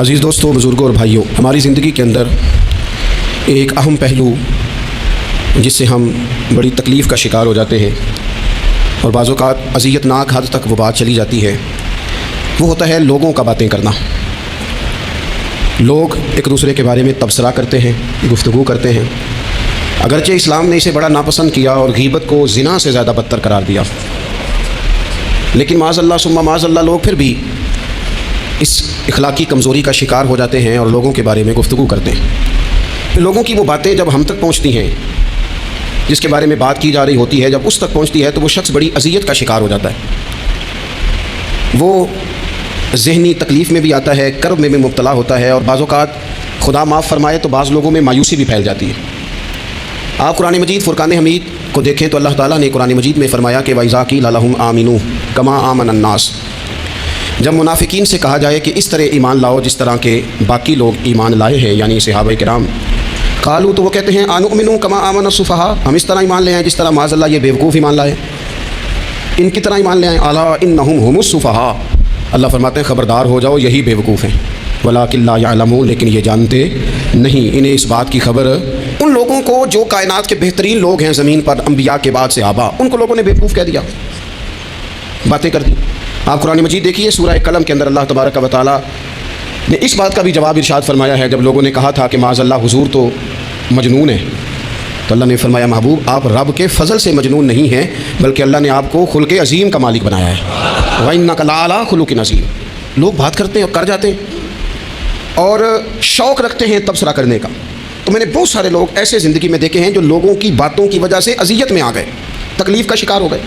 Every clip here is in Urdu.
عزیز دوستوں، بزرگوں اور بھائیوں، ہماری زندگی کے اندر ایک اہم پہلو جس سے ہم بڑی تکلیف کا شکار ہو جاتے ہیں اور بعض اوقات اذیت ناک حد تک وہ بات چلی جاتی ہے، وہ ہوتا ہے لوگوں کا باتیں کرنا۔ لوگ ایک دوسرے کے بارے میں تبصرہ کرتے ہیں، گفتگو کرتے ہیں، اگرچہ اسلام نے اسے بڑا ناپسند کیا اور غیبت کو زنا سے زیادہ بدتر قرار دیا، لیکن معاذ اللہ ثم معاذ اللہ لوگ پھر بھی اس اخلاقی کمزوری کا شکار ہو جاتے ہیں اور لوگوں کے بارے میں گفتگو کرتے ہیں۔ پھر لوگوں کی وہ باتیں جب ہم تک پہنچتی ہیں، جس کے بارے میں بات کی جا رہی ہوتی ہے، جب اس تک پہنچتی ہے تو وہ شخص بڑی اذیت کا شکار ہو جاتا ہے، وہ ذہنی تکلیف میں بھی آتا ہے، کرب میں بھی مبتلا ہوتا ہے، اور بعض اوقات خدا معاف فرمائے تو بعض لوگوں میں مایوسی بھی پھیل جاتی ہے۔ آپ قرآن مجید فرقان حمید کو دیکھیں تو اللہ تعالیٰ نے قرآن مجید میں فرمایا کہ وَإِذَا قِيلَ لَهُمْ آمِنُوا كَمَا آمَنَ النَّاسُ، جب منافقین سے کہا جائے کہ اس طرح ایمان لاؤ جس طرح کے باقی لوگ ایمان لائے ہیں، یعنی صحابہ کرام، قالوا تو وہ کہتے ہیں أَنُؤْمِنُ كَمَا آمَنَ السُّفَهَاءُ، ہم اس طرح ایمان لے آئیں جس طرح معاذ اللہ یہ بیوقوف ایمان لائے، ان کی طرح ایمان لے آئیں۔ أَلَا إِنَّهُمْ هُمُ السُّفَهَاءُ، اللہ فرماتے ہیں خبردار ہو جاؤ یہی بیوقوف ہیں، وَلَٰكِن لَّا يَعْلَمُونَ، لیکن یہ جانتے نہیں، انہیں اس بات کی خبر۔ ان لوگوں کو جو کائنات کے بہترین لوگ ہیں زمین پر، انبیاء کے بعد صحابہ، ان کو لوگوں نے بیوقوف کہہ دیا، باتیں کر دی۔ آپ قرآن مجید دیکھیے سورہ قلم کے اندر اللہ تبارک و تعالیٰ نے اس بات کا بھی جواب ارشاد فرمایا ہے، جب لوگوں نے کہا تھا کہ معاذ اللہ حضور تو مجنون ہے، تو اللہ نے فرمایا محبوب آپ رب کے فضل سے مجنون نہیں ہیں، بلکہ اللہ نے آپ کو خلق عظیم کا مالک بنایا ہے۔ وَإِنَّكَ لَعَلَىٰ خُلُقٍ عَظِيمٍ، لوگ بات کرتے ہیں اور کر جاتے ہیں اور شوق رکھتے ہیں تبصرہ کرنے کا۔ تو میں نے بہت سارے لوگ ایسے زندگی میں دیکھے ہیں جو لوگوں کی باتوں کی وجہ سے اذیت میں آ گئے، تکلیف کا شکار ہو گئے،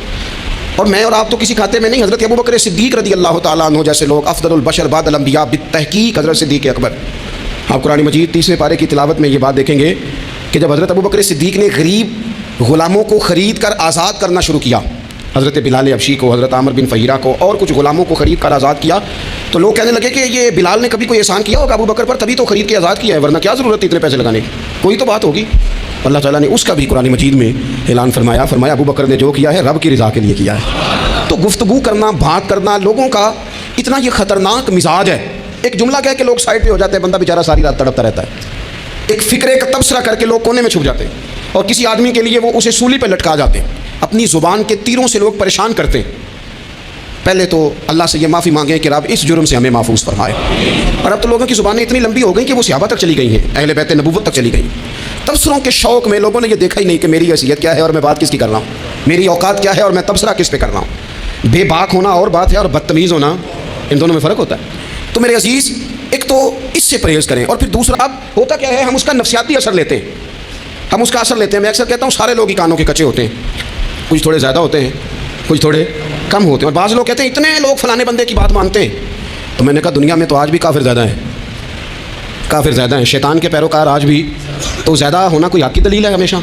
اور میں اور آپ تو کسی کھاتے میں نہیں۔ حضرت ابوبکر صدیق رضی اللہ تعالیٰ عنہ جیسے لوگ، افضل البشر بعد الانبیاء بالتحقیق حضرت صدیق اکبر، آپ قرآن مجید 30ویں پارے کی تلاوت میں یہ بات دیکھیں گے کہ جب حضرت ابوبکر صدیق نے غریب غلاموں کو خرید کر آزاد کرنا شروع کیا، حضرت بلال حبشی کو، حضرت عامر بن فہیرہ کو اور کچھ غلاموں کو خرید کر آزاد کیا، تو لوگ کہنے لگے کہ یہ بلال نے کبھی کوئی احسان کیا ہوگا ابو بکر پر، تبھی تو خرید کے آزاد کیا ہے، ورنہ کیا ضرورت تھی اتنے پیسے لگانے کی، کوئی تو بات ہوگی۔ اللہ تعالیٰ نے اس کا بھی قرآن مجید میں اعلان فرمایا ابو بکر نے جو کیا ہے رب کی رضا کے لیے کیا ہے۔ تو گفتگو کرنا، بات کرنا، لوگوں کا اتنا یہ خطرناک مزاج ہے، ایک جملہ کہہ کے لوگ سائڈ پہ ہو جاتے ہیں، بندہ بیچارہ ساری رات تڑپتا رہتا ہے، ایک فکرے کا تبصرہ کر کے لوگ کونے میں چھپ جاتے ہیں، اور کسی آدمی کے لیے وہ اسے سولی پہ لٹکا جاتے ہیں، اپنی زبان کے تیروں سے لوگ پریشان کرتے ہیں۔ پہلے تو اللہ سے یہ معافی مانگیں کہ رب اس جرم سے ہمیں محفوظ فرمائے۔ اور اب تو لوگوں کی زبانیں اتنی لمبی ہو گئی کہ وہ صحابہ تک چلی گئی ہیں، اہل بیت نبوت تک چلی گئی۔ تبصروں کے شوق میں لوگوں نے یہ دیکھا ہی نہیں کہ میری حیثیت کیا ہے اور میں بات کس کی کر رہا ہوں، میری اوقات کیا ہے اور میں تبصرہ کس پہ کر رہا ہوں۔ بے باک ہونا اور بات ہے، اور بدتمیز ہونا، ان دونوں میں فرق ہوتا ہے۔ تو میرے عزیز، ایک تو اس سے پرہیز کریں، اور پھر دوسرا اب ہوتا کیا ہے، ہم اس کا نفسیاتی اثر لیتے ہیں، ہم اس کا اثر لیتے ہیں۔ میں اکثر کہتا ہوں سارے لوگ ہی کانوں کے کچے ہوتے ہیں، کچھ تھوڑے زیادہ ہوتے ہیں، کچھ تھوڑے کم ہوتے ہیں، اور بعض لوگ کہتے ہیں اتنے لوگ فلانے بندے کی بات مانتے ہیں، تو میں نے کہا دنیا میں تو آج بھی کافر زیادہ ہیں، کافر زیادہ ہیں، شیطان کے پیروکار آج بھی، تو زیادہ ہونا کوئی حق کی دلیل ہے ہمیشہ؟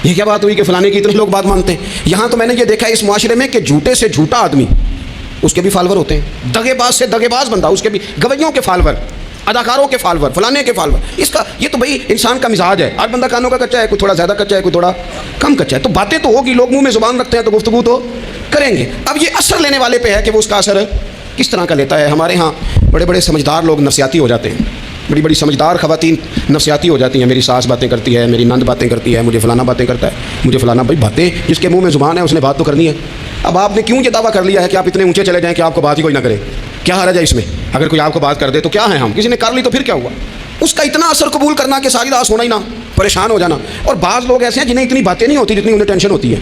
یہ کیا بات ہوئی کہ فلانے کی اتنے لوگ بات مانتے ہیں؟ یہاں تو میں نے یہ دیکھا ہے اس معاشرے میں کہ جھوٹے سے جھوٹا آدمی، اس کے بھی فالوور ہوتے ہیں، دغے باز سے دغے باز بندہ، اس کے بھی گویوں کے فالوور، اداکاروں کے فالوور، فلانے کے فالوور۔ اس کا یہ تو بھائی انسان کا مزاج ہے، آج بندہ کانوں کا کچا ہے، کوئی تھوڑا زیادہ کچا ہے، کوئی تھوڑا کم کچا ہے، تو باتیں تو ہوگی، لوگ منہ میں زبان رکھتے ہیں تو گفتگو تو کریں گے۔ اب یہ اثر لینے والے پہ ہے کہ وہ اس کا اثر کس طرح کا لیتا ہے۔ ہمارے ہاں بڑے بڑے سمجھدار لوگ نفسیاتی ہو جاتے ہیں، بڑی بڑی سمجھدار خواتین نفسیاتی ہو جاتی ہیں، میری ساس باتیں کرتی ہے، میری نند باتیں کرتی ہے، مجھے فلانا باتیں کرتا ہے، مجھے فلانا، بھائی باتیں جس کے منہ میں زبان ہے اس نے بات تو کرنی ہے۔ اب آپ نے کیوں یہ دعویٰ کر لیا ہے کہ آپ اتنے اونچے چلے جائیں کہ آپ کو بات ہی کوئی نہ کرے؟ کیا حرج ہے اس میں؟ اگر کوئی آپ کو بات کر دے تو کیا ہے، ہم کسی نے کر لی تو پھر کیا ہوا؟ اس کا اتنا اثر قبول کرنا کہ ساری رات سونا ہی نہ، پریشان ہو جانا۔ اور بعض لوگ ایسے ہیں جنہیں اتنی باتیں نہیں ہوتی جتنی انہیں ٹینشن ہوتی ہے،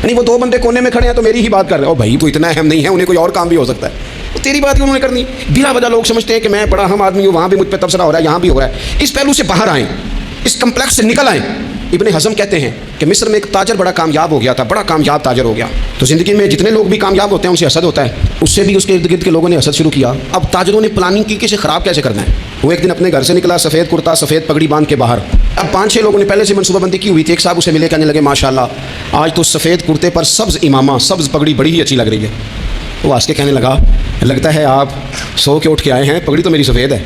یعنی وہ دو بندے کونے میں کھڑے ہیں تو میری ہی بات کر رہے ہیں، اور بھائی تو اتنا اہم نہیں ہے، انہیں کوئی اور کام بھی ہو سکتا ہے، تو تیری بات کیوں انہوں نے کرنی؟ بلا وجہ لوگ سمجھتے ہیں کہ میں بڑا اہم آدمی ہوں، وہاں بھی مجھ پہ تبصرہ ہو رہا ہے، یہاں بھی ہو رہا ہے۔ اس پہلو سے باہر آئیں، اس کمپلیکس سے نکل آئیں۔ ابن حزم کہتے ہیں کہ مصر میں ایک تاجر بڑا کامیاب ہو گیا تھا، بڑا کامیاب تاجر ہو گیا، تو زندگی میں جتنے لوگ بھی کامیاب ہوتے ہیں ان سے حسد ہوتا ہے، اس سے بھی اس کے ارد گرد کے لوگوں نے حسد شروع کیا۔ اب تاجروں نے پلاننگ کی کہ اسے خراب کیسے کرنا ہے۔ وہ ایک دن اپنے گھر سے نکلا، سفید کرتا سفید پگڑی باندھ کے باہر، اب 5-6 لوگوں نے پہلے سے منصوبہ بندی کی ہوئی تھی۔ ایک صاحب اسے ملے، کہنے لگے ماشاءاللہ آج تو سفید کرتے پر سبز امامہ، سبز پگڑی بڑی ہی اچھی لگ رہی ہے۔ وہ ہنس کے کہنے لگا لگتا ہے آپ سو کے اٹھ کے آئے ہیں، پگڑی تو میری سفید ہے۔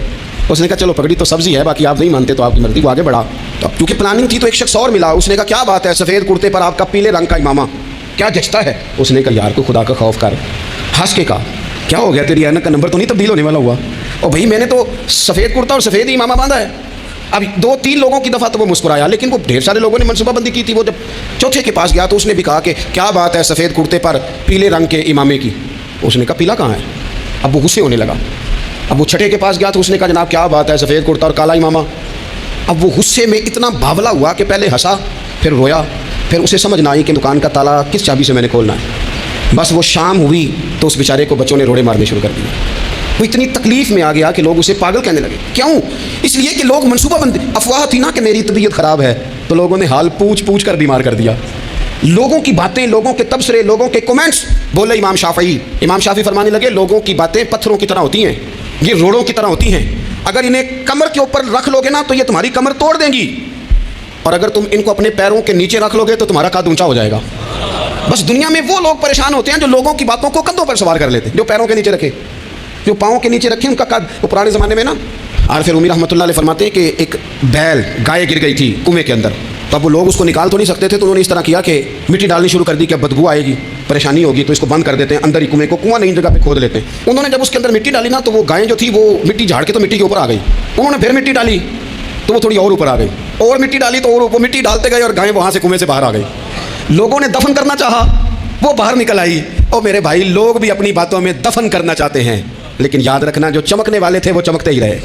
اس نے کہا چلو پگڑی تو سبزی ہے، باقی آپ نہیں مانتے تو آپ کی مرضی۔ وہ آگے بڑھا، تو کیونکہ پلاننگ تھی تو ایک شخص اور ملا، اس نے کہا کیا بات ہے سفید کرتے پر آپ کا پیلے رنگ کا امامہ کیا جچتا ہے؟ اس نے کہا یار کو خدا کا خوف کر، ہنس کے کہا کیا ہو گیا، تیری اینک کا نمبر تو نہیں تبدیل ہونے والا ہوا؟ اور بھائی میں نے تو سفید کرتا اور سفید ہی امامہ باندھا ہے. اب 2-3 لوگوں کی دفعہ تو وہ مسکرایا, لیکن وہ ڈھیر سارے لوگوں نے منصوبہ بندی کی تھی. وہ جب چوتھے کے پاس گیا تو اس نے بھی کہا کہ کیا بات ہے سفید کرتے پر پیلے رنگ کے امامے کی. اس نے کہا پیلا کہاں ہے. اب وہ غصے ہونے لگا. اب وہ چھٹے کے پاس گیا تو اس نے کہا جناب کیا بات ہے سفید کرتا اور کالا امامہ. اب وہ غصے میں اتنا باولا ہوا کہ پہلے ہنسا پھر رویا, پھر اسے سمجھ نہ آئی کہ دکان کا تالا کس چابی سے میں نے کھولنا ہے. بس وہ شام ہوئی تو اس بیچارے کو بچوں نے روڑے مارنے شروع کر دیے. وہ اتنی تکلیف میں آ گیا کہ لوگ اسے پاگل کہنے لگے. کیوں؟ اس لیے کہ لوگ منصوبہ بندی, افواہ تھی نا کہ میری طبیعت خراب ہے, تو لوگوں نے حال پوچھ پوچھ کر بیمار کر دیا. لوگوں کی باتیں, لوگوں کے تبصرے, لوگوں کے کومنٹس. بولے امام شافعی فرمانے لگے لوگوں کی باتیں پتھروں کی طرح ہوتی ہیں, یہ روڑوں کی طرح ہوتی ہیں. اگر انہیں کمر کے اوپر رکھ لو گے نا تو یہ تمہاری کمر توڑ دیں گی, اور اگر تم ان کو اپنے پیروں کے نیچے رکھ لو گے تو تمہارا قد اونچا ہو جائے گا. بس دنیا میں وہ لوگ پریشان ہوتے ہیں جو لوگوں کی باتوں کو کندھوں پر سوار کر لیتے ہیں, جو پیروں کے نیچے رکھے, جو پاؤں کے نیچے رکھے ان کا قد. وہ پرانے زمانے میں نا عارف رومی رحمۃ اللہ علیہ فرماتے ہیں کہ ایک بیل گائے گر گئی تھی کنویں کے اندر. تو اب وہ لوگ اس کو نکال تو نہیں سکتے تھے, تو انہوں نے اس طرح کیا کہ مٹی ڈالنی شروع کر دی کہ اب بدبو آئے گی, پریشانی ہوگی, تو اس کو بند کر دیتے ہیں اندر ہی کنویں کو. کنواں نئی جگہ پہ کھود لیتے ہیں. انہوں نے جب اس کے اندر مٹی ڈالی نا تو وہ گائیں جو تھی وہ مٹی جھاڑ کے تو مٹی کے اوپر آ گئی. انہوں نے پھر مٹی ڈالی تو وہ تھوڑی اور اوپر آ گئی, اور مٹی ڈالی تو اور اوپر مٹی ڈالتے گئے, اور گائیں وہاں سے کنویں سے باہر آ گئی. لوگوں نے دفن کرنا چاہا, وہ باہر نکل آئی. اور میرے بھائی لوگ بھی اپنی باتوں میں دفن کرنا چاہتے ہیں, لیکن یاد رکھنا جو چمکنے والے تھے وہ چمکتے ہی رہے.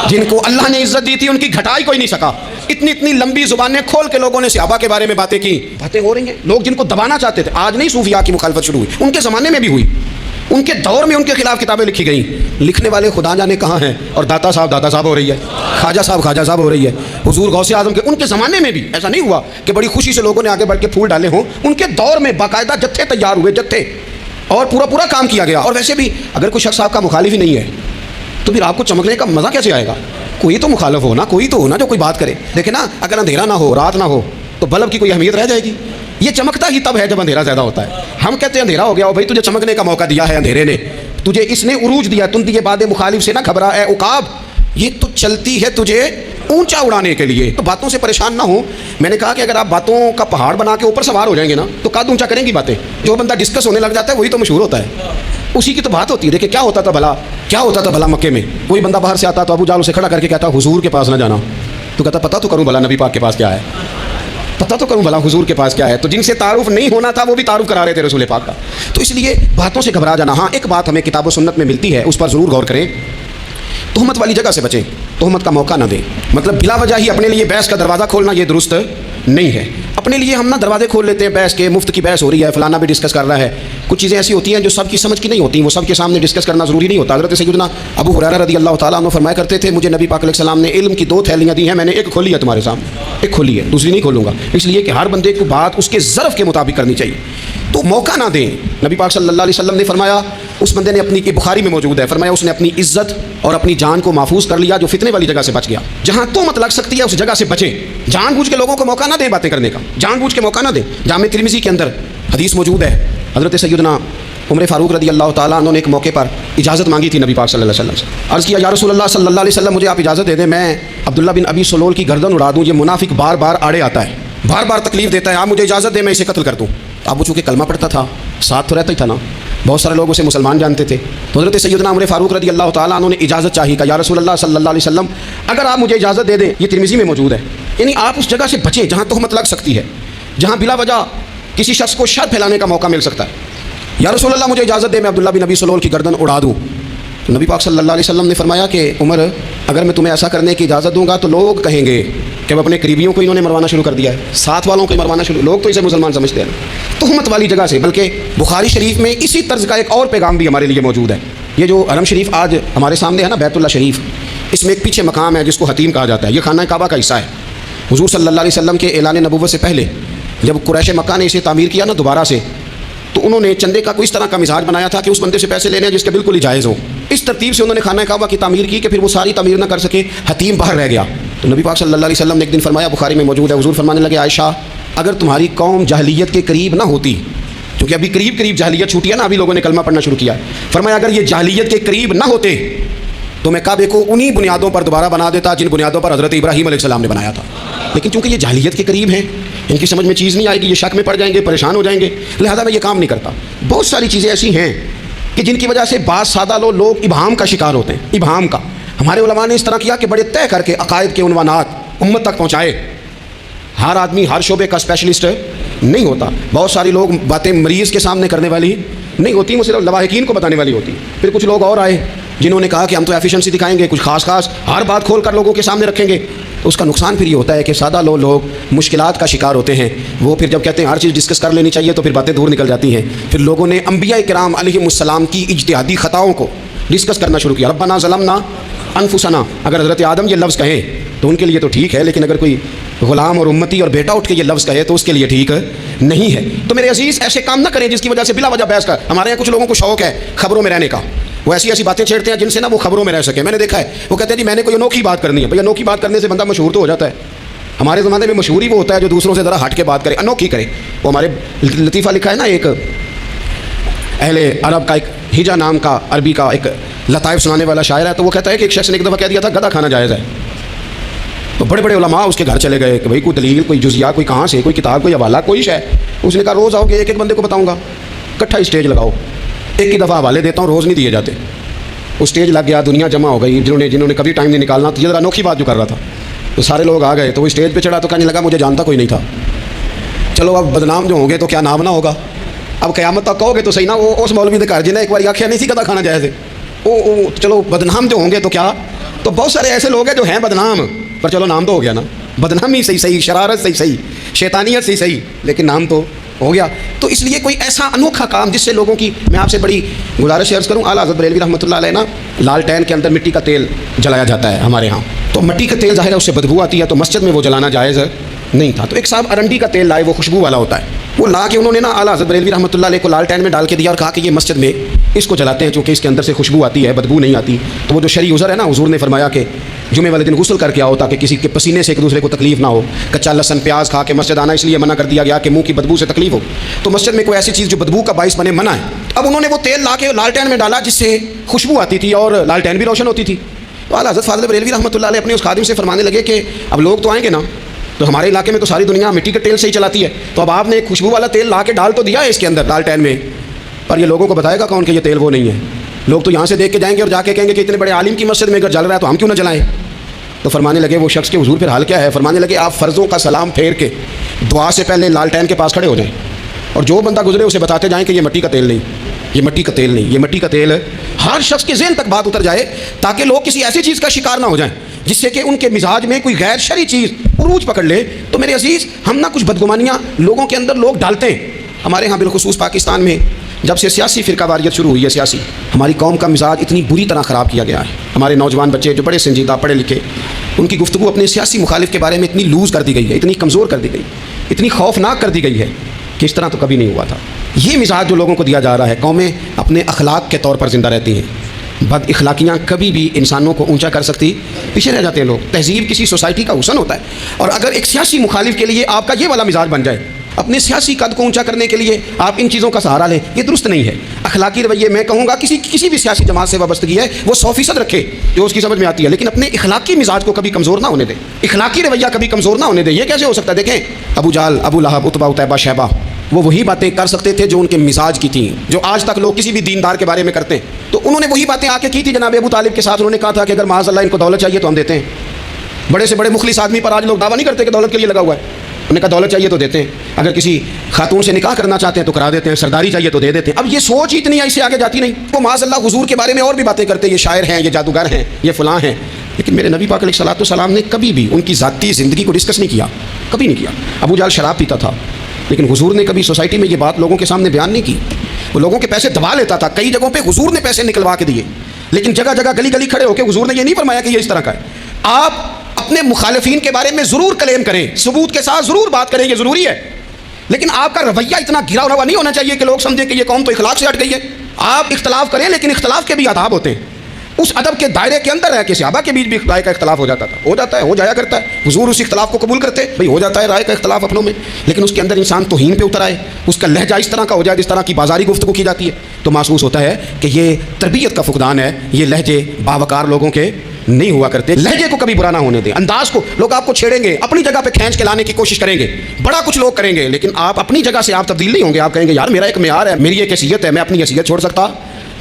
جن کو اللہ نے عزت دی تھی ان کی گھٹائی کوئی نہیں سکا. اتنی لمبی زبانیں کھول کے لوگوں نے صحابہ کے بارے میں باتیں کی. باتیں ہو رہی ہیں, لوگ جن کو دبانا چاہتے تھے. آج نہیں صوفیاء کی مخالفت شروع ہوئی, ان کے زمانے میں بھی ہوئی, ان کے دور میں ان کے خلاف کتابیں لکھی گئیں. لکھنے والے خدا جانے کہاں ہیں, اور داتا صاحب ہو رہی ہے, خواجہ صاحب ہو رہی ہے. حضور غوث اعظم کے ان کے زمانے میں بھی ایسا نہیں ہوا کہ بڑی خوشی سے لوگوں نے آگے بڑھ کے پھول ڈالے ہوں. ان کے دور میں باقاعدہ جتھے تیار ہوئے, جتھے, اور پورا کام کیا گیا. اور ویسے بھی اگر کوئی شخص آپ کا مخالف ہی نہیں ہے تو پھر آپ کو چمکنے کا مزہ کیسے آئے گا؟ کوئی تو مخالف ہونا, کوئی تو ہونا جو کوئی بات کرے. دیکھیں نا, اگر اندھیرا نہ ہو, رات نہ ہو, تو بلب کی کوئی اہمیت رہ جائے گی؟ یہ چمکتا ہی تب ہے جب اندھیرا زیادہ ہوتا ہے. ہم کہتے ہیں اندھیرا ہو گیا, اور بھائی تجھے چمکنے کا موقع دیا ہے اندھیرے نے, تجھے اس نے عروج دیا, تم دیے باد مخالف سے نہ گھبرا اے عقاب. یہ تو چلتی ہے تجھے اونچا اڑانے کے لیے. تو باتوں سے پریشان نہ ہو. میں نے کہا کہ اگر آپ باتوں کا پہاڑ بنا کے اوپر سوار ہو جائیں گے نا تو قد اونچا کریں گی باتیں. جو بندہ ڈسکس ہونے لگ جاتا ہے وہی تو مشہور ہوتا ہے, اسی کی تو بات ہوتی ہے. دیکھیں کیا ہوتا تھا بھلا مکے میں. کوئی بندہ باہر سے آتا تو ابو جہل اسے کھڑا کر کے کہتا حضور کے پاس نہ جانا. تو کہتا پتہ تو کروں بھلا نبی پاک کے پاس کیا ہے, پتہ تو کروں بھلا حضور کے پاس کیا ہے. تو جن سے تعارف نہیں ہونا تھا وہ بھی تعارف کرا رہے تھے رسول پاک کا. تو اس لیے باتوں سے گھبرا جانا. ہاں ایک بات ہمیں کتاب و سنت میں ملتی ہے, اس پر ضرور غور کریں. تہمت والی جگہ سے بچیں, تہمت کا موقع نہ دیں. مطلب بلا وجہ ہی اپنے لیے بحث کا دروازہ کھولنا یہ درست نہیں ہے. اپنے لیے ہم نہ دروازے کھول لیتے ہیں بحث کے, مفت کی بحث ہو رہی ہے, فلانا بھی ڈسکس کر رہا ہے. کچھ چیزیں ایسی ہوتی ہیں جو سب کی سمجھ کی نہیں ہوتی, وہ سب کے سامنے ڈسکس کرنا ضروری نہیں ہوتا. حضرت سیدنا ابو ہریرہ رضی اللہ تعالیٰ عنہ فرمایا کرتے تھے مجھے نبی پاک علیہ السلام نے علم کی 2 تھیلیاں دی ہیں, میں نے ایک کھولی ہے تمہارے سامنے, ایک کھولی ہے, دوسری نہیں کھولوں گا. اس لیے کہ ہر بندے کو بات اس کے ظرف کے مطابق کرنی چاہیے. تو موقع نہ دیں. نبی پاک صلی اللہ علیہ وسلم نے فرمایا اس بندے نے اپنی, بخاری میں موجود ہے, فرمایا اس نے اپنی عزت اور اپنی جان کو محفوظ کر لیا جو فتنے والی جگہ سے بچ گیا. جہاں تہمت لگ سکتی ہے اس جگہ سے بچیں. جان بوجھ کے لوگوں کو موقع نہ دیں باتیں کرنے کا, جان بوجھ کے موقع نہ دیں. جامع ترمذی کے اندر حدیث موجود ہے, حضرت سیدنا عمر فاروق رضی اللہ تعالیٰ عنہ نے ایک موقع پر اجازت مانگی تھی نبی پاک صلی اللہ علیہ وسلم سے. عرض کیا یا رسول اللہ صلی اللہ علیہ وسلم مجھے آپ اجازت دے دیں, میں عبداللہ بن ابی سلول کی گردن اڑا دوں, یہ منافق بار بار آڑے آتا ہے, بار بار تکلیف دیتا ہے, آپ مجھے اجازت دیں میں اسے قتل کر دوں. اب وہ چونکہ کلمہ پڑھتا تھا, ساتھ تو رہتا ہی تھا نا, بہت سارے لوگ اسے مسلمان جانتے تھے. تو حضرت سیدنا عمر فاروق رضی اللہ تعالیٰ عنہ نے اجازت چاہی, کہ یا رسول اللہ صلی اللہ علیہ وسلم اگر آپ مجھے اجازت دے دیں, یہ ترمذی میں موجود ہے, یعنی آپ اس جگہ سے بچیں جہاں تہمت لگ سکتی ہے, جہاں بلا وجہ کسی شخص کو شر پھیلانے کا موقع مل سکتا ہے. یا رسول اللہ مجھے اجازت دے میں عبداللہ بن ابی سلول کی گردن اڑا دوں. تو نبی پاک صلی اللہ علیہ وسلم نے فرمایا کہ عمر اگر میں تمہیں ایسا کرنے کی اجازت دوں گا تو لوگ کہیں گے کہ اپنے قریبیوں کو انہوں نے مروانا شروع کر دیا ہے, ساتھ والوں کو مروانا شروع, لوگ تو اسے مسلمان سمجھتے ہیں. تہمت والی جگہ سے. بلکہ بخاری شریف میں اسی طرز کا ایک اور پیغام بھی ہمارے لیے موجود ہے. یہ جو حرم شریف آج ہمارے سامنے ہے نا, بیت اللہ شریف, اس میں ایک پیچھے مقام ہے جس کو حتیم کہا جاتا ہے. یہ خانہ کعبہ کا حصہ ہے. حضور صلی اللہ علیہ وسلم کے اعلان نبوت سے پہلے جب قریش مکہ نے اسے تعمیر کیا نا دوبارہ سے, تو انہوں نے چندے کا کوئی اس طرح کا مزاج بنایا تھا کہ اس بندے سے پیسے لینے جس کے بالکل ہی جائز ہو. اس ترتیب سے انہوں نے خانہ کعبہ کی تعمیر کی کہ پھر وہ ساری تعمیر نہ کر سکے, حتیم باہر رہ گیا. تو نبی پاک صلی اللہ علیہ وسلم نے ایک دن فرمایا, بخاری میں موجود ہے, حضور فرمانے لگے عائشہ اگر تمہاری قوم جاہلیت کے قریب نہ ہوتی, کیونکہ ابھی قریب جاہلیت چھوٹی ہے نا, ابھی لوگوں نے کلمہ پڑھنا شروع کیا, فرمایا اگر یہ جاہلیت کے قریب نہ ہوتے تو میں کعبے کو انہی بنیادوں پر دوبارہ بنا دیتا جن بنیادوں پر حضرت ابراہیم علیہ السلام نے بنایا تھا. لیکن چونکہ یہ جاہلیت کے قریب ہیں, ان کی سمجھ میں چیز نہیں آئے گی, یہ شک میں پڑ جائیں گے, پریشان ہو جائیں گے, لہذا میں یہ کام نہیں کرتا. بہت ساری چیزیں ایسی ہیں کہ جن کی وجہ سے بعض سادہ لوگ ابہام کا شکار ہوتے ہیں. ابہام کا ہمارے علماء نے اس طرح کیا کہ بڑے طے کر کے عقائد کے عنوانات امت تک پہنچائے. ہر آدمی ہر شعبے کا اسپیشلسٹ نہیں ہوتا. بہت ساری لوگ باتیں مریض کے سامنے کرنے والی نہیں ہوتی, وہ صرف لواحقین کو بتانے والی ہوتی. پھر کچھ لوگ اور آئے جنہوں نے کہا کہ ہم تو ایفیشنسی دکھائیں گے, کچھ خاص ہر بات کھول کر لوگوں کے سامنے رکھیں گے. اس کا نقصان پھر یہ ہوتا ہے کہ سادہ لوگ مشکلات کا شکار ہوتے ہیں. وہ پھر جب کہتے ہیں ہر چیز ڈسکس کر لینی چاہیے تو پھر باتیں دور نکل جاتی ہیں. پھر لوگوں نے انبیاء کرام علیہم السلام کی اجتہادی خطاؤں کو ڈسکس کرنا شروع کیا. ربنا ظلمنا انفسنا, اگر حضرت آدم یہ لفظ کہیں تو ان کے لیے تو ٹھیک ہے, لیکن اگر کوئی غلام اور امتی اور بیٹا اٹھ کے یہ لفظ کہے تو اس کے لیے ٹھیک نہیں ہے. تو میرے عزیز ایسے کام نہ کریں جس کی وجہ سے بلا وجہ بحث کر. ہمارے یہاں کچھ لوگوں کو شوق ہے خبروں میں رہنے کا, وہ ایسی باتیں چھیڑتے ہیں جن سے نا وہ خبروں میں رہ سکے. میں نے دیکھا ہے وہ کہتے ہیں جی میں نے کوئی انوکھی بات کرنی ہے. بھئی انوکھی بات کرنے سے بندہ مشہور تو ہو جاتا ہے. ہمارے زمانے میں مشہور ہی وہ ہوتا ہے جو دوسروں سے ذرا ہٹ کے بات کرے, انوکھی کرے. وہ ہمارے لطیفہ لکھا ہے نا ایک اہل عرب کا, ایک ہجا نام کا عربی کا ایک لطائف سنانے والا شاعر ہے. تو وہ کہتا ہے کہ ایک شخص نے ایک دفعہ کہہ دیا تھا گدھا کھانا جائز ہے. تو بڑے بڑے علماء اس کے گھر چلے گئے کہ بھئی کوئی دلیل, کوئی جزیہ, کوئی کہاں سے, کوئی کتاب, کوئی حوالہ, کوئی شے. اس نے کہا روز آؤ گے ایک بندے کو بتاؤں گا, اکٹھا اسٹیج لگاؤ, ایک ہی دفعہ حوالے دیتا ہوں, روز نہیں دیے جاتے. وہ اسٹیج لگ گیا, دنیا جمع ہو گئی جنہوں نے کبھی ٹائم نہیں نکالنا. تو یہ ذرا انوکھی بات جو کر رہا تھا تو سارے لوگ آ گئے. تو وہ اسٹیج پہ چڑھا تو کہنے لگا مجھے جانتا کوئی نہیں تھا. چلو اب بدنام جو ہوں گے تو کیا نام نہ ہوگا. اب قیامت تک کہو گے تو صحیح نا, وہ اس مولوی نے کہا جنہیں ایک بار آخیا نہیں سی گدھا کھانا جائز ہے. چلو بدنام جو ہوں گے تو کیا. تو بہت سارے ایسے لوگ ہیں جو ہیں بدنام, پر چلو نام تو ہو گیا نا. بدنامی صحیح, شرارت صحیح, شیطانیت صحیح, لیکن نام تو ہو گیا. تو اس لیے کوئی ایسا انوکھا کام جس سے لوگوں کی, میں آپ سے بڑی گزارش عرض کروں, اعلیٰ حضرت بریلوی رحمۃ اللہ علیہ نا لالٹین کے اندر مٹی کا تیل جلایا جاتا ہے ہمارے ہاں. تو مٹی کا تیل ظاہر ہے اس سے بدبو آتی ہے, تو مسجد میں وہ جلانا جائز نہیں تھا. تو ایک صاحب ارنڈی کا تیل لائے, وہ خوشبو والا ہوتا ہے. وہ لا کے انہوں نے نا اعلیٰ حضرت بریلوی رحمۃ اللہ علیہ کو لالٹین میں ڈال کے دیا اور کہا کہ یہ مسجد میں اس کو جلاتے ہیں چونکہ اس کے اندر سے خوشبو آتی ہے, بدبو نہیں آتی. تو وہ جو شرعی عذر ہے نا, حضور نے فرمایا کہ جمعے والے دن غسل کر کے آؤ تاکہ کسی کے پسینے سے ایک دوسرے کو تکلیف نہ ہو. کچا لہسن پیاز کھا کے مسجد آنا اس لیے منع کر دیا گیا کہ منہ کی بدبو سے تکلیف ہو. تو مسجد میں کوئی ایسی چیز جو بدبو کا باعث بنے منع ہے. اب انہوں نے وہ تیل لا کے لالٹین میں ڈالا جس سے خوشبو آتی تھی اور لالٹین بھی روشن ہوتی تھی. تو اعلیٰ حضرت فاضل بریلوی رحمۃ اللہ علیہ اپنے اس خادم سے فرمانے لگے کہ اب لوگ تو آئیں گے نا, تو ہمارے علاقے میں تو ساری دنیا مٹی کے تیل سے ہی چلاتی ہے, تو اب آپ نے ایک خوشبو والا تیل لا کے ڈال تو دیا ہے اس کے اندر لالٹین میں, پر یہ لوگوں کو بتائے گا کون کہ یہ تیل وہ نہیں ہے. لوگ تو یہاں سے دیکھ کے جائیں گے اور جا کے کہیں گے کہ اتنے بڑے عالم کی مسجد میں اگر جل رہا ہے تو ہم کیوں نہ جلائیں. تو فرمانے لگے وہ شخص کے حضور پھر حال کیا ہے. فرمانے لگے آپ فرضوں کا سلام پھیر کے دعا سے پہلے لالٹین کے پاس کھڑے ہو جائیں اور جو بندہ گزرے اسے بتاتے جائیں کہ یہ مٹی کا تیل نہیں, یہ مٹی کا تیل نہیں, یہ مٹی کا تیل. ہر شخص کے ذہن تک بات اتر جائے تاکہ لوگ کسی ایسی چیز کا شکار نہ ہو جائیں جس سے کہ ان کے مزاج میں کوئی غیر شرعی چیز عروج پکڑ لے. تو میرے عزیز ہم نہ کچھ بدگمانیاں لوگوں کے اندر لوگ ڈالتے ہیں. ہمارے ہاں بالخصوص پاکستان میں جب سے سیاسی فرقہ واریت شروع ہوئی ہے, سیاسی, ہماری قوم کا مزاج اتنی بری طرح خراب کیا گیا ہے. ہمارے نوجوان بچے جو بڑے سنجیدہ پڑھے لکھے, ان کی گفتگو اپنے سیاسی مخالف کے بارے میں اتنی لوز کر دی گئی ہے, اتنی کمزور کر دی گئی, اتنی خوفناک کر دی گئی ہے کہ اس طرح تو کبھی نہیں ہوا تھا. یہ مزاج جو لوگوں کو دیا جا رہا ہے, قومیں اپنے اخلاق کے طور پر زندہ رہتی ہیں. بد اخلاقیاں کبھی بھی انسانوں کو اونچا کر سکتی, پیچھے رہ جاتے ہیں لوگ. تہذیب کسی سوسائٹی کا حسن ہوتا ہے, اور اگر ایک سیاسی مخالف کے لیے آپ کا یہ والا مزاج بن جائے, اپنے سیاسی قد کو اونچا کرنے کے لیے آپ ان چیزوں کا سہارا لیں, یہ درست نہیں ہے. اخلاقی رویے میں کہوں گا کسی بھی سیاسی جماعت سے وابستگی ہے وہ 100% رکھے جو اس کی سمجھ میں آتی ہے, لیکن اپنے اخلاقی مزاج کو کبھی کمزور نہ ہونے دے, اخلاقی رویہ کبھی کمزور نہ ہونے دے. یہ کیسے ہو سکتا ہے؟ دیکھیں ابو جہل, ابو لہب, عتبہ, عتیبہ, شیبہ, وہ وہی باتیں کر سکتے تھے جو ان کے مزاج کی تھیں, جو آج تک لوگ کسی بھی دیندار کے بارے میں کرتے ہیں. تو انہوں نے وہی باتیں آ کے کی تھی جناب ابو طالب کے ساتھ. انہوں نے کہا تھا کہ اگر معاذ اللہ ان کو دولت چاہیے تو ہم دیتے ہیں. بڑے سے بڑے مخلص آدمی پر آج لوگ دعویٰ نہیں کرتے کہ دولت کے لیے لگا ہوا ہے. انہوں نے کہا دولت چاہیے تو دیتے ہیں, اگر کسی خاتون سے نکاح کرنا چاہتے ہیں تو کرا دیتے ہیں, سرداری چاہیے تو دے دیتے ہیں. اب یہ سوچ اتنی ایسے آگے جاتی نہیں. وہ معاذ اللہ حضور کے بارے میں اور بھی باتیں کرتے ہیں, یہ شاعر ہیں, یہ جادوگر ہیں, یہ فلاں ہیں, لیکن میرے نبی پاک علیہ الصلوۃ والسلام نے کبھی بھی ان کی ذاتی زندگی کو ڈسکس نہیں کیا, کبھی نہیں کیا. ابو جہل شراب پیتا تھا, لیکن حضور نے کبھی سوسائٹی میں یہ بات لوگوں کے سامنے بیان نہیں کی. وہ لوگوں کے پیسے دبا لیتا تھا, کئی جگہوں پہ حضور نے پیسے نکلوا کے دیے, لیکن جگہ جگہ گلی گلی کھڑے ہو کے حضور نے یہ نہیں فرمایا کہ یہ اس طرح کا ہے. آپ اپنے مخالفین کے بارے میں ضرور کلیم کریں, ثبوت کے ساتھ ضرور بات کریں, یہ ضروری ہے, لیکن آپ کا رویہ اتنا گرا ہوا نہیں ہونا چاہیے کہ لوگ سمجھیں کہ یہ قوم تو اخلاق سے ہٹ گئی ہے. آپ اختلاف کریں, لیکن اختلاف کے بھی آداب ہوتے ہیں. اس ادب کے دائرے کے اندر رہ کے صحابہ کے بیچ بھی رائے کا اختلاف ہو جاتا تھا, ہو جاتا ہے, ہو جایا کرتا ہے. حضور اس اختلاف کو قبول کرتے, بھئی ہو جاتا ہے رائے کا اختلاف اپنوں میں, لیکن اس کے اندر انسان توہین پہ اتر آئے, اس کا لہجہ اس طرح کا ہو جائے جس طرح کی بازاری گفتگو کی جاتی ہے, تو محسوس ہوتا ہے کہ یہ تربیت کا فقدان ہے. یہ لہجے باوقار لوگوں کے نہیں ہوا کرتے. لہجے کو کبھی برا نہ ہونے دیں, انداز کو. لوگ آپ کو چھیڑیں گے, اپنی جگہ پہ کھینچ کے لانے کی کوشش کریں گے, بڑا کچھ لوگ کریں گے, لیکن آپ اپنی جگہ سے آپ تبدیل نہیں ہوں گے. آپ کہیں گے یار میرا ایک معیار ہے, میری ایک حیثیت ہے, میں اپنی حیثیت چھوڑ سکتا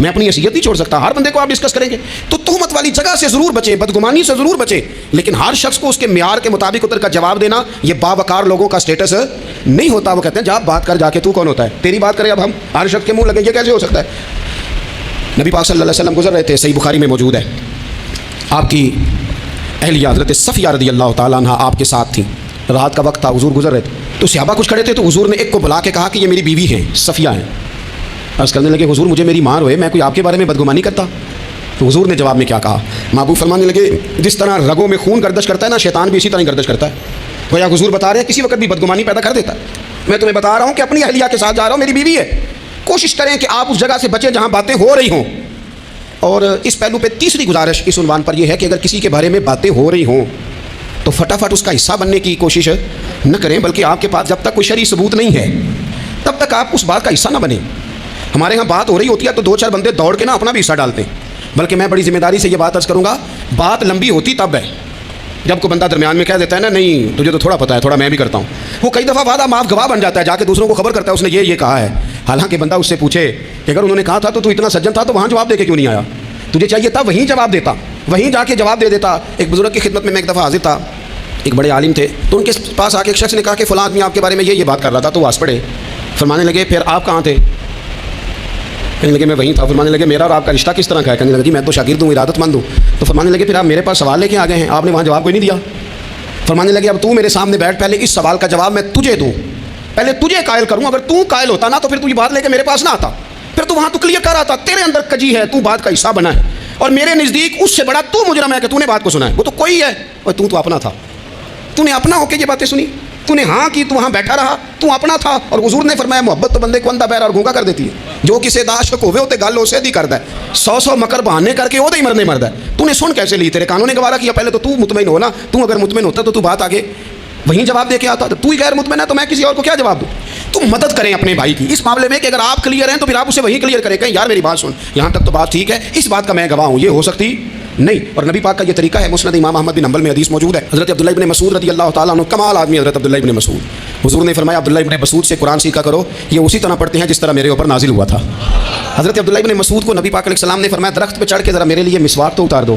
میں اپنی حیثیت نہیں چھوڑ سکتا. ہر بندے کو آپ ڈسکس کریں گے. تو تہمت والی جگہ سے ضرور بچیں, بدگمانی سے ضرور بچیں, لیکن ہر شخص کو اس کے معیار کے مطابق اتر کا جواب دینا یہ باوقار لوگوں کا اسٹیٹس نہیں ہوتا. وہ کہتے ہیں جا بات کر, جا کے تو کون ہوتا ہے, تیری بات کرے. اب ہم ہر شخص کے منہ لگیں, یہ کیسے ہو سکتا ہے؟ نبی پاک صلی اللہ علیہ وسلم گزر رہے تھے, صحیح بخاری میں موجود ہے, آپ کی اہلیہ حضرت صفیہ رضی اللہ تعالیٰ عنہ آپ کے ساتھ تھیں. رات کا وقت تھا, حضور گزر رہے تھے, تو صحابہ کچھ کھڑے تھے, تو حضور نے ایک کو بلا کے کہا کہ یہ میری بیوی ہیں, صفیہ ہیں. عرض کرنے لگے حضور مجھے میری ماں روئے, میں کوئی آپ کے بارے میں بدگمانی کرتا؟ تو حضور نے جواب میں کیا کہا؟ محبوب فرمانے لگے جس طرح رگوں میں خون گردش کرتا ہے نا, شیطان بھی اسی طرح گردش کرتا ہے. گویا حضور بتا رہے ہیں کسی وقت بھی بدگمانی پیدا کر دیتا ہے. میں تمہیں بتا رہا ہوں کہ اپنی اہلیہ کے ساتھ جا رہا ہوں, میری بیوی ہے. کوشش کریں کہ آپ اس جگہ سے بچیں جہاں باتیں ہو رہی ہوں. اور اس پہلو پہ تیسری گزارش اس عنوان پر یہ ہے کہ اگر کسی کے بارے میں باتیں ہو رہی ہوں تو فٹافٹ اس کا حصہ بننے کی کوشش نہ کریں, بلکہ آپ کے پاس جب تک کوئی شرعی ثبوت نہیں ہے تب تک آپ اس بات کا حصہ نہ بنیں. ہمارے ہاں بات ہو رہی ہوتی ہے تو 2-4 بندے دوڑ کے نا اپنا بھی حصہ ڈالتے ہیں, بلکہ میں بڑی ذمہ داری سے یہ بات عرض کروں گا, بات لمبی ہوتی تب ہے جب کوئی بندہ درمیان میں کہہ دیتا ہے نا نہیں تجھے تو تھوڑا پتہ ہے, تھوڑا میں بھی کرتا ہوں. وہ کئی دفعہ وعدہ معاف گواہ بن جاتا ہے, جا کے دوسروں کو خبر کرتا ہے اس نے یہ کہا ہے. حالانکہ بندہ اس سے پوچھے کہ اگر انہوں نے کہا تھا تو اتنا سجن تھا تو وہاں جواب دے کے کیوں نہیں آیا؟ تجھے چاہیے تھا وہیں جواب دیتا, وہیں جا کے جواب دے دیتا. ایک بزرگ کی خدمت میں ایک دفعہ حاضر تھا, ایک بڑے عالم تھے, تو ان کے پاس آ کے ایک شخص نے کہا کہ فلاں آدمی آپ کے بارے میں یہ بات کر رہا تھا. تو وہ ہنس پڑے, فرمانے لگے پھر آپ کہاں تھے؟ کہنے لگے میں وہیں تھا. فرمانے لگے میرا اور آپ کا رشتہ کس طرح کا ہے؟ کہنے لگے جی میں تو شاگرد ہوں, ارادت مند ہوں. تو فرمانے لگے پھر آپ میرے پاس سوال لے کے آ گئے ہیں, آپ نے وہاں جواب کوئی نہیں دیا. فرمانے لگے اب تو میرے سامنے بیٹھ, پہلے اس سوال کا جواب میں تجھے دوں, پہلے تجھے قائل کروں. اگر تو قائل ہوتا نا تو پھر تو یہ بات لے کے میرے پاس نہ آتا, پھر تو وہاں تو کلیئر کر آتا تیرے اندر کجی ہے, تو بات کا حصہ بنا ہے, اور میرے نزدیک اس سے بڑا تو مجرم ہے کہ تو نے بات کو سنا ہے. وہ تو کوئی ہے, اور تو اپنا تھا, تو نے اپنا ہو کے یہ باتیں سنی, تو نے ہاں کی, تو وہاں بیٹھا رہا, تو اپنا تھا. اور حضور نے فرمایا محبت تو بندے کو اندھا بہرا اور گونگا کر دیتی ہے. جو کسے داشک ہوئے ہوتے گل اسے دی کردا ہے, 100 مکر بہانے کر کے وہ ہی مرنے مردا ہے. تو نے سن کیسے لی, تیرے کانوں نے گوارا کیا؟ پہلے تو مطمئن ہو نا. تو اگر مطمئن ہوتا تو بات آگے وہیں جواب دے کے آتا. تو ہی غیر مطمئن ہے تو میں کسی اور کو کیا جواب دوں؟ تو مدد کریں اپنے بھائی کی اس معاملے میں کہ اگر آپ کلیئر ہیں تو پھر آپ اسے وہیں کلیئر کریں, کہیں یار میری بات سن, یہاں تک تو بات ٹھیک ہے, اس بات کا میں گواہ ہوں, یہ ہو سکتی نہیں. اور نبی پاک کا یہ طریقہ ہے. مسند امام احمد بن حنبل میں حدیث موجود ہے, حضرت عبداللہ ابن مسعود رضی اللہ تعالیٰ عنہ, کمال آدمی حضرت عبداللہ ابن مسعود. حضور نے فرمایا عبداللہ ابن مسعود سے قرآن سیکھا کرو, یہ اسی طرح پڑھتے ہیں جس طرح میرے اوپر نازل ہوا تھا. حضرت عبداللہ ابن مسعود کو نبی پاک علیہ السلام نے فرمایا درخت پہ چڑھ کے ذرا میرے لیے مسواک تو اتار دو.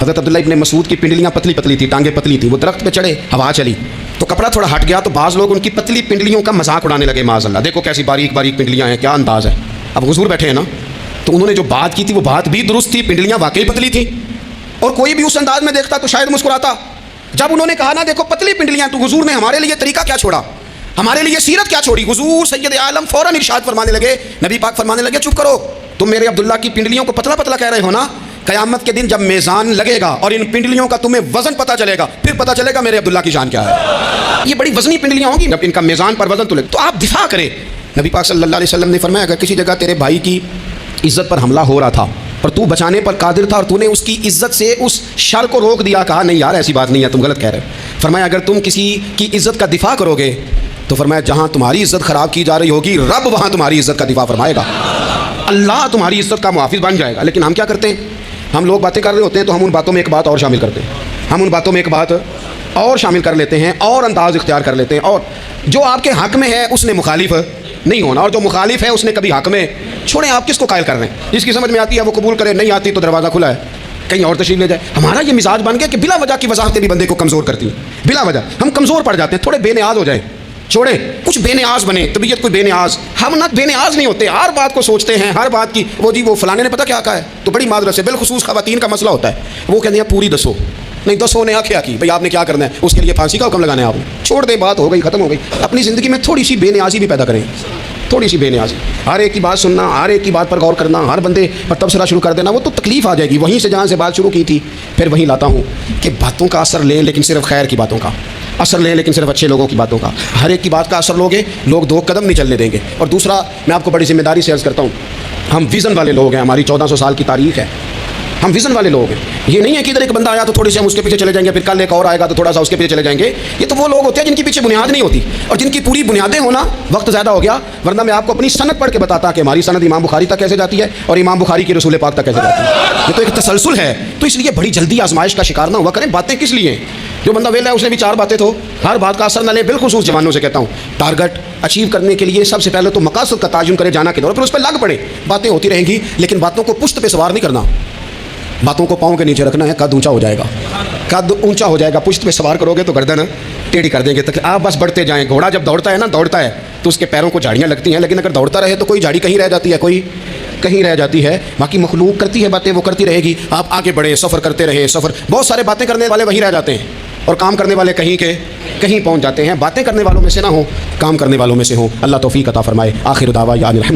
حضرت عبداللہ ابن مسعود کی پنڈلیاں پتلی پتلی تھی, ٹانگیں پتلی تھی, وہ درخت پہ چڑھے, ہوا چلی تو کپڑا تھوڑا ہٹ گیا, تو بعض لوگ ان کی پتلی پنڈلیوں کا مذاق اڑانے لگے. معاذ اللہ, دیکھو کیسی باریک باریک پنڈلیاں ہیں, کیا انداز ہے. اب حضور بیٹھے ہیں نا, تو انہوں نے جو بات کی تھی وہ بات بھی درست تھی, پنڈلیاں واقعی پتلی تھیں, اور کوئی بھی اس انداز میں دیکھتا تو شاید مسکراتا. جب انہوں نے کہا نا دیکھو پتلی پنڈلیاں, تو حضور نے ہمارے لیے طریقہ کیا چھوڑا, ہمارے لیے سیرت کیا چھوڑی. حضور سید عالم فوراً ارشاد فرمانے لگے, نبی پاک فرمانے لگے چپ کرو, تم میرے عبداللہ کی پنڈلیوں کو پتلا پتلا کہہ رہے ہو نا, قیامت کے دن جب میزان لگے گا اور ان پنڈلیوں کا تمہیں وزن پتہ چلے گا, پھر پتہ چلے گا میرے عبداللہ کی جان کیا ہے. یہ بڑی وزنی پنڈلیاں ہوں گی, جب ان کا میزان پر وزن تلے تو آپ دفاع کریں. نبی پاک صلی اللہ علیہ وسلم نے فرمایا اگر کسی جگہ تیرے بھائی کی عزت پر حملہ ہو رہا تھا اور تو بچانے پر قادر تھا, اور تو نے اس کی عزت سے اس شر کو روک دیا, کہا نہیں یار ایسی بات نہیں ہے, تم غلط کہہ رہے. فرمایا اگر تم کسی کی عزت کا دفاع کرو گے تو فرمایا جہاں تمہاری عزت خراب کی جا رہی ہوگی رب وہاں تمہاری عزت کا دفاع فرمائے گا, اللہ تمہاری عزت کا محافظ بن جائے گا. لیکن ہم کیا کرتے ہیں, ہم لوگ باتیں کر رہے ہوتے ہیں تو ہم ان باتوں میں ایک بات اور شامل کرتے ہیں, ہم ان باتوں میں ایک بات اور شامل کر لیتے ہیں, اور انداز اختیار کر لیتے ہیں, اور جو آپ کے حق میں ہے اس نے مخالف نہیں ہونا, اور جو مخالف ہے اس نے کبھی حق میں. چھوڑیں آپ کس کو قائل کر رہے ہیں, جس کی سمجھ میں آتی ہے وہ قبول کرے, نہیں آتی تو دروازہ کھلا ہے, کہیں اور تشریف لے جائے. ہمارا یہ مزاج بن گیا کہ بلا وجہ کی وضاحتیں بھی بندے کو کمزور کرتی ہیں, بلا وجہ ہم کمزور پڑ جاتے ہیں, تھوڑے بے نیاز ہو جائیں, چھوڑیں کچھ بے نیاز بنے, طبیعت کوئی بے نیاز. ہم نہ بے نیاز نہیں ہوتے, ہر بات کو سوچتے ہیں, ہر بات کی وہ جی وہ فلانے نے پتہ کیا کہا ہے, تو بڑی معذرت سے بالخصوص خواتین کا مسئلہ ہوتا ہے, وہ کہتے ہیں پوری دسو, نہیں دسو نے کیا کی بھائی آپ نے کیا کرنا ہے, اس کے لیے پھانسی کا حکم لگانا ہے آپ نے, چھوڑ دیں, بات ہو گئی ختم ہو گئی. اپنی زندگی میں تھوڑی سی بے نیازی بھی پیدا کریں, تھوڑی سی بے نیازی, ہر ایک کی بات سننا, ہر ایک کی بات پر غور کرنا, ہر بندے پر تبصرہ شروع کر دینا, وہ تو تکلیف آ جائے گی. وہیں سے جہاں سے بات شروع کی تھی پھر وہیں لاتا ہوں کہ باتوں کا اثر لیں لیکن صرف خیر کی باتوں کا اثر لیں, لیکن صرف اچھے لوگوں کی باتوں کا. ہر ایک کی بات کا اثر لوگے, لوگ 2 قدم نہیں چلنے دیں گے. اور دوسرا میں آپ کو بڑی ذمہ داری سے عرض کرتا ہوں, ہم ویژن والے لوگ ہیں, ہماری 1400 سال کی تاریخ ہے, ہم ویژن والے لوگ ہیں. یہ نہیں ہے کہ ادھر ایک بندہ آیا تو تھوڑی سی ہم اس کے پیچھے چلے جائیں گے, پھر کل ایک اور آئے گا تو تھوڑا سا اس کے پیچھے چلے جائیں گے. یہ تو وہ لوگ ہوتے ہیں جن کے پیچھے بنیاد نہیں ہوتی, اور جن کی پوری بنیادیں ہونا وقت زیادہ ہو گیا. ورنہ میں آپ کو اپنی سند پڑھ کے بتاتا کہ ہماری سند امام بخاری تک کیسے جاتی ہے اور امام بخاری کی رسول پاک تک کیسے جاتی ہے. یہ تو ایک تسلسل ہے. تو اس لیے بڑی جلدی آزمائش کا شکار نہ ہوا کریں. باتیں کس لیے ہیں؟ جو بندہ ویلا ہے اس نے بھی 4 باتیں تو ہر بات کا اثر نہ لے. بالخصوص جوانوں سے کہتا ہوں ٹارگٹ اچیو کرنے کے لیے سب سے پہلے تو مقاصد کا تعین کرے جانا کے دور، پھر اس پہ لگ پڑے. باتیں ہوتی رہیں گی لیکن باتوں کو پشت پہ سوار نہیں کرنا. باتوں کو پاؤں کے نیچے رکھنا ہے. قد اونچا ہو جائے گا، قد اونچا ہو جائے گا. پشت پہ سوار کرو گے تو گردن ٹیڑھی کر دیں گے. تک آپ بس بڑھتے جائیں. گھوڑا جب دوڑتا ہے نا، دوڑتا ہے تو اس کے پیروں کو جھاڑیاں لگتی ہیں، لیکن اگر دوڑتا رہے تو کوئی جھاڑی کہیں رہ جاتی ہے، کوئی کہیں رہ جاتی ہے. باقی مخلوق کرتی ہے باتیں، وہ کرتی رہے گی. آپ آگے بڑھے، سفر کرتے رہے. سفر بہت سارے باتیں کرنے والے وہیں رہ جاتے ہیں اور کام کرنے والے کہیں کے کہیں پہنچ جاتے ہیں. باتیں کرنے والوں میں سے نہ ہوں، کام کرنے والوں میں سے ہوں. اللہ توفیق عطا فرمائے. آخر دعوانا